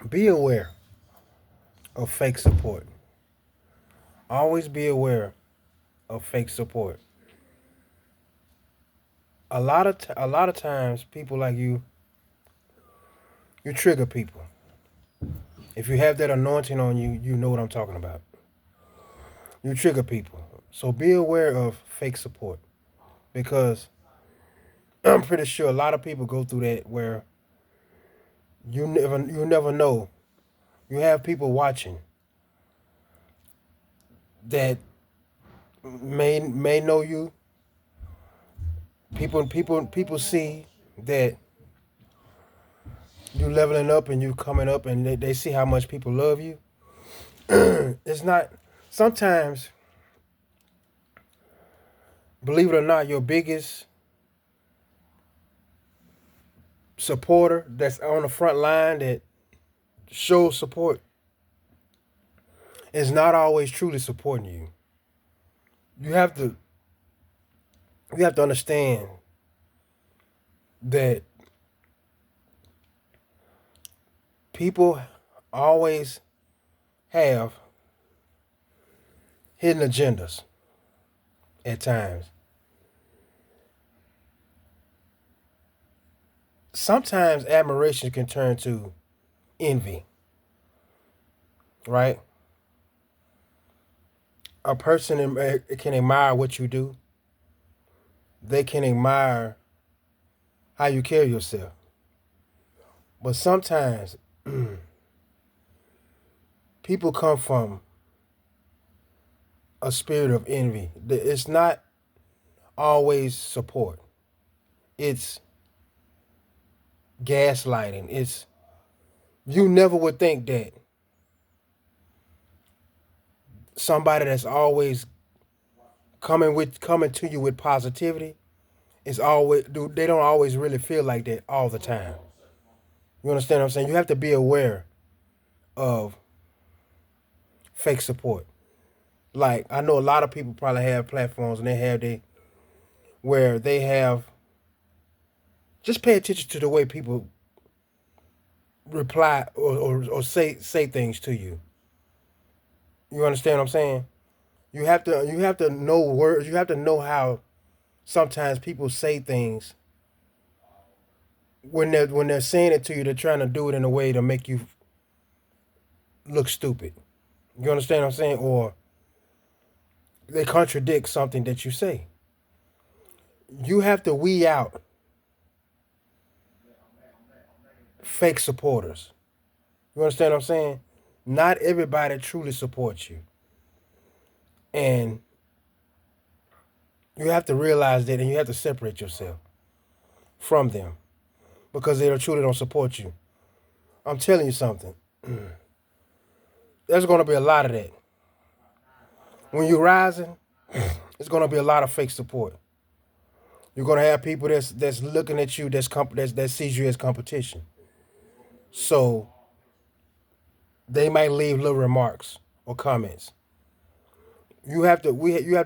Be aware of fake support. Always be aware of fake support. A lot of times, people like you trigger people. If you have that anointing on you, you know what I'm talking about. You trigger people. So be aware of fake support because I'm pretty sure a lot of people go through that where you never know. You have people watching that may know you. People see that you leveling up and you coming up and they see how much people love you. It's not sometimes, believe it or not, your biggest supporter that's on the front line that shows support is not always truly supporting you. You have to you have to understand that people always have hidden agendas at times. Sometimes admiration can turn to envy, right? A person can admire what you do. They can admire how you carry yourself. But sometimes people come from a spirit of envy. It's not always support. It's gaslighting. It's you never would think that somebody that's always coming to you with positivity is always they don't always really feel like that all the time. You understand what I'm saying? You have to be aware of fake support. Like I know a lot of people probably have platforms and they have just pay attention to the way people reply or say things to you. You understand what I'm saying? You have to know words. You have to know how sometimes people say things when they're saying it to you. They're trying to do it in a way to make you look stupid. You understand what I'm saying? Or they contradict something that you say. You have to weed out fake supporters. You understand what I'm saying? Not everybody truly supports you. And you have to realize that and you have to separate yourself from them because they truly don't support you. I'm telling you something. There's going to be a lot of that. When you're rising, it's going to be a lot of fake support. You're going to have people that's looking at you that sees you as competition. So they might leave little remarks or comments. You have to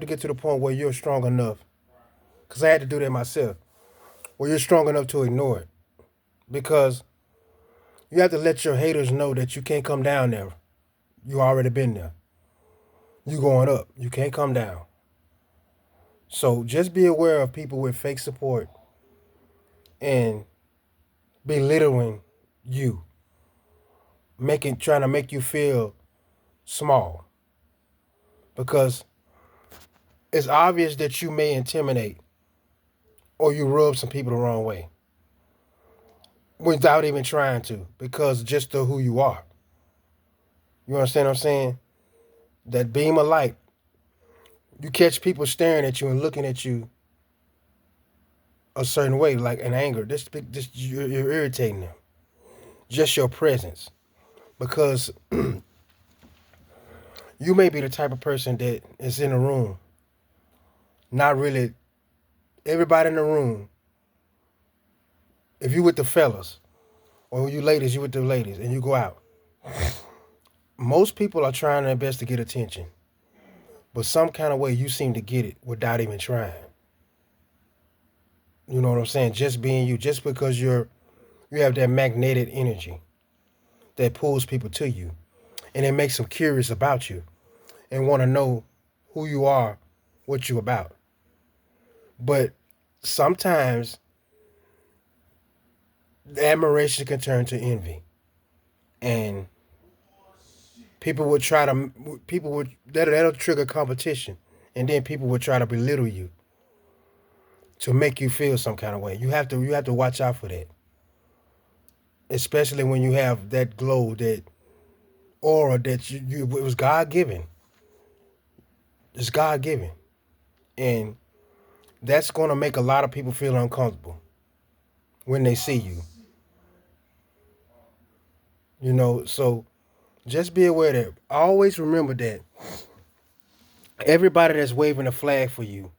get to the point where you're strong enough because I had to do that myself. Where you're strong enough to ignore it because you have to let your haters know that you can't come down there. You already been there. You going up. You can't come down. So just be aware of people with fake support and belittling you, trying to make you feel small because it's obvious that you may intimidate or you rub some people the wrong way without even trying to because just of who you are. You understand what I'm saying? That beam of light, you catch people staring at you and looking at you a certain way, like in anger. This you're irritating them. Just your presence, because you may be the type of person that is in a room, not really everybody in the room. If you with the fellas or you ladies, you with the ladies, and you go out. Most people are trying their best to get attention, but some kind of way you seem to get it without even trying. You know what I'm saying? Just being you, just because you have that magnetic energy. that pulls people to you, and it makes them curious about you and want to know who you are, what you about. But sometimes the admiration can turn to envy, and people would that'll trigger competition, and then people would try to belittle you to make you feel some kind of way. You have to watch out for that, especially when you have that glow, that aura that you it was God given. It's God given, and that's going to make a lot of people feel uncomfortable when they see you. So just be aware that always remember that everybody that's waving a flag for you,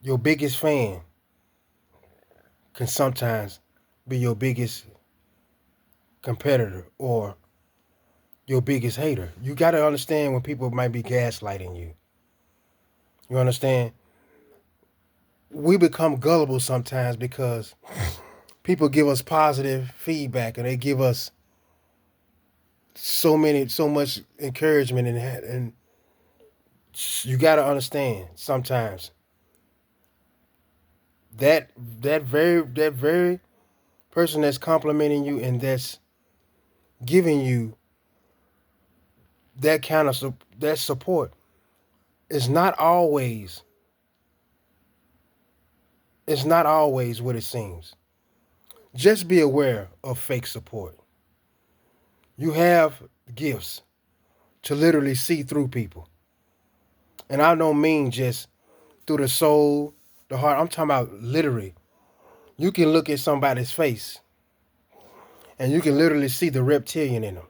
your biggest fan, can sometimes be your biggest competitor or your biggest hater. You got to understand when people might be gaslighting you. You understand? We become gullible sometimes because people give us positive feedback and they give us so much encouragement, and you got to understand sometimes that very person that's complimenting you and that's giving you that kind of that support is not always it's not always what it seems. Just be aware of fake support. You have gifts to literally see through people. And I don't mean just through the soul, the heart. I'm talking about literally. You can look at somebody's face and you can literally see the reptilian in them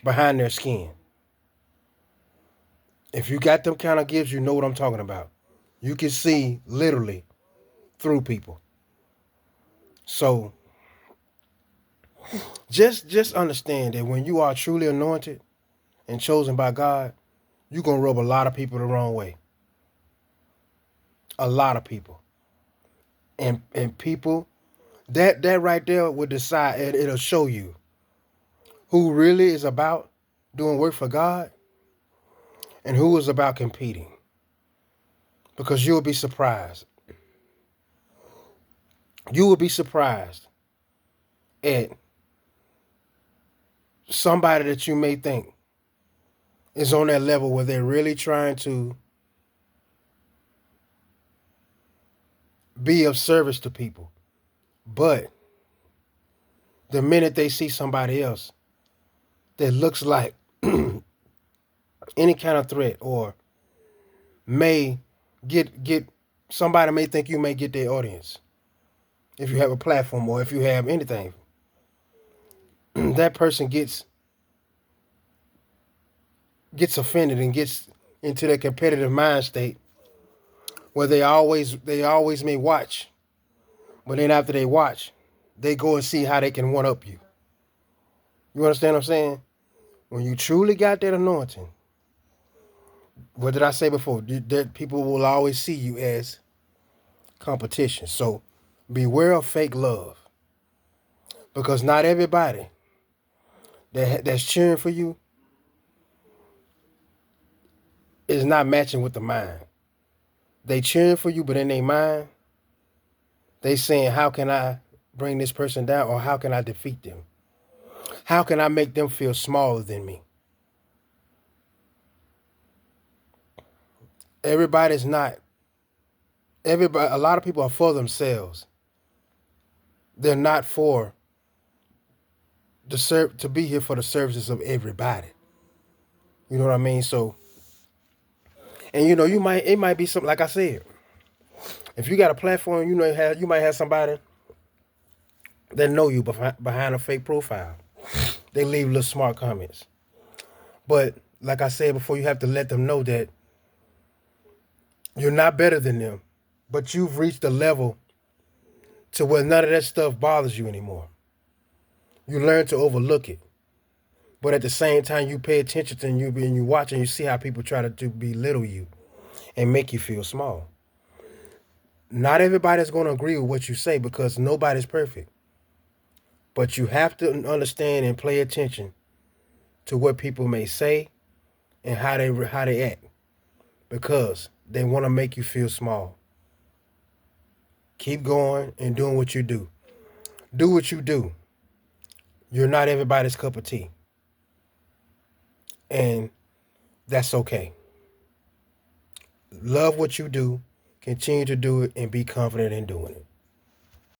behind their skin. If you got them kind of gifts, you know what I'm talking about. You can see literally through people. So just understand that when you are truly anointed and chosen by God, you're gonna rub a lot of people the wrong way. A lot of people. And people that right there will decide, it'll show you who really is about doing work for God and who is about competing. Because you'll be surprised. You will be surprised at somebody that you may think is on that level where they're really trying to be of service to people. But the minute they see somebody else that looks like any kind of threat, or may get somebody may think you may get their audience if you have a platform or if you have anything, that person gets offended and gets into that competitive mind state where they always may watch, but then after they watch, they go and see how they can one up you. You understand what I'm saying? When you truly got that anointing, what did I say before? That people will always see you as competition. So beware of fake love, because not everybody that's cheering for you is not matching with the mind. They cheering for you, but in their mind, they saying, how can I bring this person down, or how can I defeat them? How can I make them feel smaller than me? Everybody's not. Everybody. A lot of people are for themselves. They're not for to be here for the services of everybody. You know what I mean? So, and it might be something like I said. If you got a platform, you might have somebody that know you behind a fake profile. They leave little smart comments. But like I said before, you have to let them know that you're not better than them, but you've reached a level to where none of that stuff bothers you anymore. You learn to overlook it. But at the same time, you pay attention to, and you watch and you see how people try to belittle you and make you feel small. Not everybody's going to agree with what you say, because nobody's perfect. But you have to understand and pay attention to what people may say and how they act, because they want to make you feel small. Keep going and doing what you do. Do what you do. You're not everybody's cup of tea. And that's okay. Love what you do, continue to do it, and be confident in doing it.